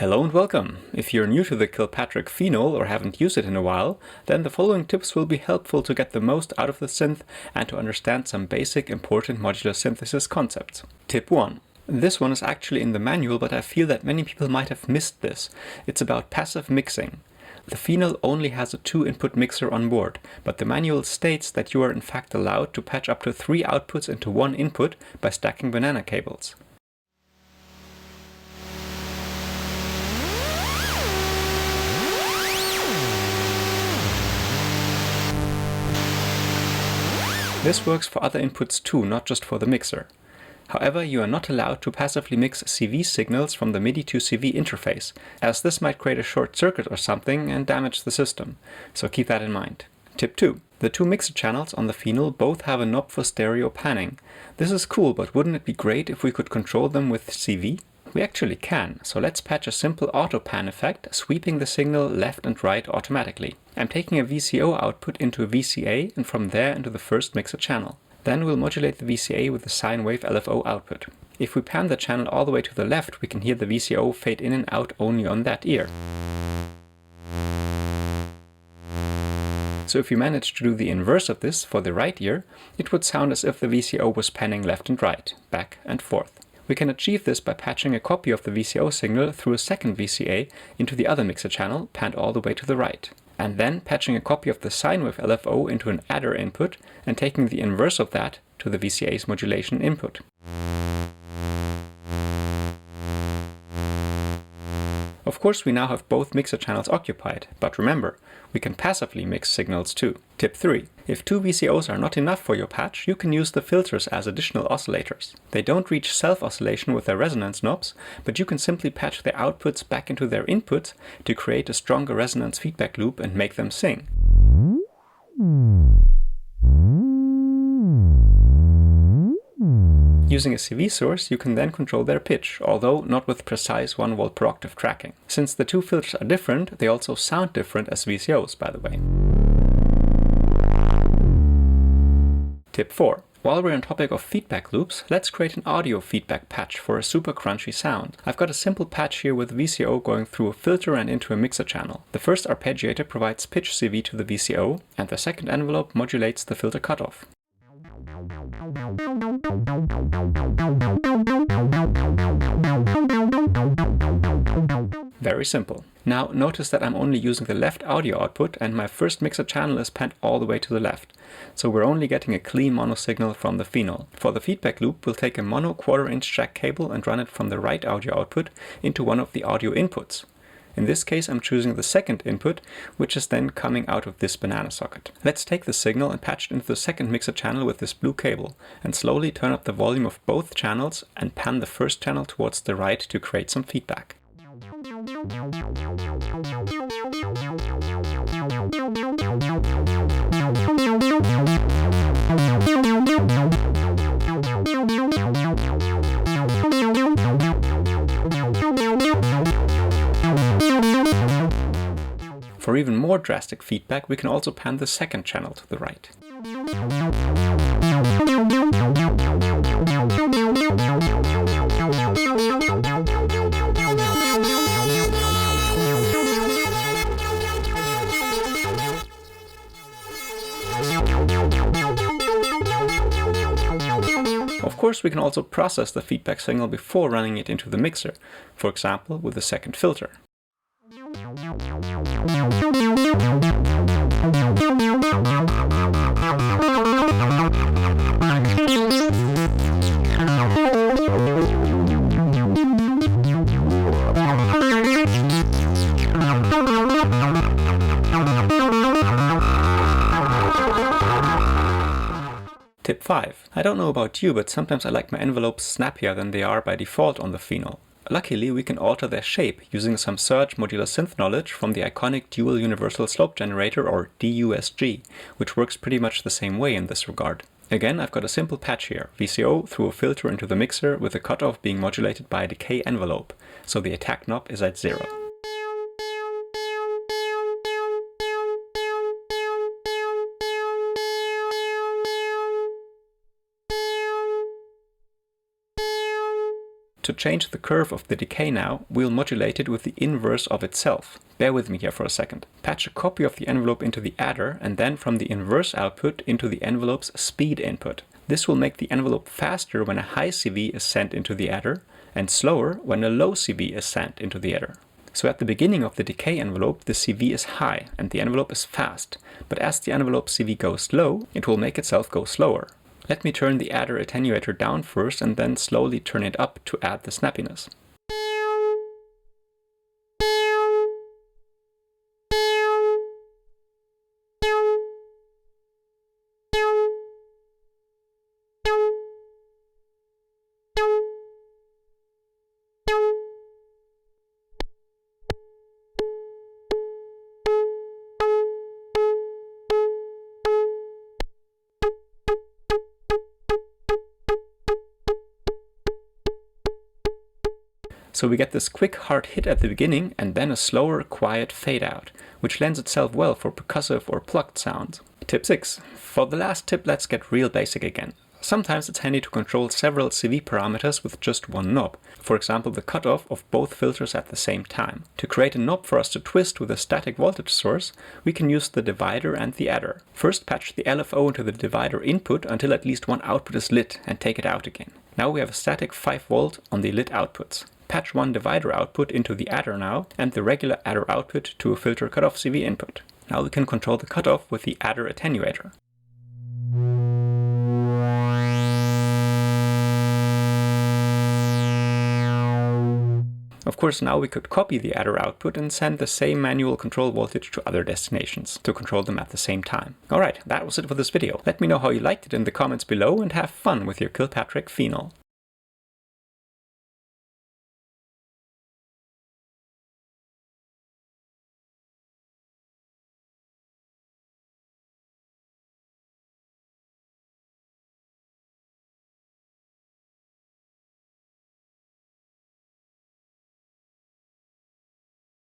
Hello and welcome! If you're new to the Kilpatrick Phenol or haven't used it in a while, then the following tips will be helpful to get the most out of the synth and to understand some basic important modular synthesis concepts. Tip 1. This one is actually in the manual, but I feel that many people might have missed this. It's about passive mixing. The Phenol only has a 2-input mixer on board, but the manual states that you are in fact allowed to patch up to 3 outputs into 1 input by stacking banana cables. This works for other inputs too, not just for the mixer. However, you are not allowed to passively mix CV signals from the MIDI to CV interface, as this might create a short circuit or something and damage the system, so keep that in mind. Tip 2. The 2 mixer channels on the Phenol both have a knob for stereo panning. This is cool, but wouldn't it be great if we could control them with CV? We actually can, so let's patch a simple auto pan effect, sweeping the signal left and right automatically. I'm taking a VCO output into a VCA and from there into the first mixer channel. Then we'll modulate the VCA with the sine wave LFO output. If we pan the channel all the way to the left, we can hear the VCO fade in and out only on that ear. So if you manage to do the inverse of this for the right ear, it would sound as if the VCO was panning left and right, back and forth. We can achieve this by patching a copy of the VCO signal through a second VCA into the other mixer channel, panned all the way to the right. And then patching a copy of the sine wave LFO into an adder input and taking the inverse of that to the VCA's modulation input. Of course, we now have both mixer channels occupied, but remember, we can passively mix signals too. Tip 3. If 2 VCOs are not enough for your patch, you can use the filters as additional oscillators. They don't reach self-oscillation with their resonance knobs, but you can simply patch their outputs back into their inputs to create a stronger resonance feedback loop and make them sing. Using a CV source, you can then control their pitch, although not with precise 1 volt per octave tracking. Since the 2 filters are different, they also sound different as VCOs, by the way. Tip 4. While we're on topic of feedback loops, let's create an audio feedback patch for a super crunchy sound. I've got a simple patch here with VCO going through a filter and into a mixer channel. The first arpeggiator provides pitch CV to the VCO, and the second envelope modulates the filter cutoff. Very simple. Now notice that I'm only using the left audio output and my first mixer channel is panned all the way to the left. So we're only getting a clean mono signal from the Phenol. For the feedback loop, we'll take a mono 1/4 inch jack cable and run it from the right audio output into one of the audio inputs. In this case, I'm choosing the second input, which is then coming out of this banana socket. Let's take the signal and patch it into the second mixer channel with this blue cable, and slowly turn up the volume of both channels and pan the first channel towards the right to create some feedback. For even more drastic feedback, we can also pan the second channel to the right. Of course, we can also process the feedback signal before running it into the mixer, for example with the second filter. Tip 5. I don't know about you, but sometimes I like my envelopes snappier than they are by default on the Phenol. Luckily, we can alter their shape using some Surge modular synth knowledge from the iconic Dual Universal Slope Generator, or DUSG, which works pretty much the same way in this regard. Again, I've got a simple patch here, VCO through a filter into the mixer with the cutoff being modulated by a decay envelope, so the attack knob is at 0. To change the curve of the decay now, we'll modulate it with the inverse of itself. Bear with me here for a second. Patch a copy of the envelope into the adder and then from the inverse output into the envelope's speed input. This will make the envelope faster when a high CV is sent into the adder and slower when a low CV is sent into the adder. So at the beginning of the decay envelope, the CV is high and the envelope is fast, but as the envelope CV goes low, it will make itself go slower. Let me turn the adder attenuator down first and then slowly turn it up to add the snappiness. So we get this quick hard hit at the beginning and then a slower, quiet fade out, which lends itself well for percussive or plucked sounds. Tip 6. For the last tip, let's get real basic again. Sometimes it's handy to control several CV parameters with just one knob, for example the cutoff of both filters at the same time. To create a knob for us to twist with a static voltage source, we can use the divider and the adder. First patch the LFO into the divider input until at least one output is lit and take it out again. Now we have a static 5 volt on the lit outputs. Patch one divider output into the adder now and the regular adder output to a filter cutoff CV input. Now we can control the cutoff with the adder attenuator. Of course, now we could copy the adder output and send the same manual control voltage to other destinations to control them at the same time. Alright, that was it for this video. Let me know how you liked it in the comments below and have fun with your Kilpatrick Phenol.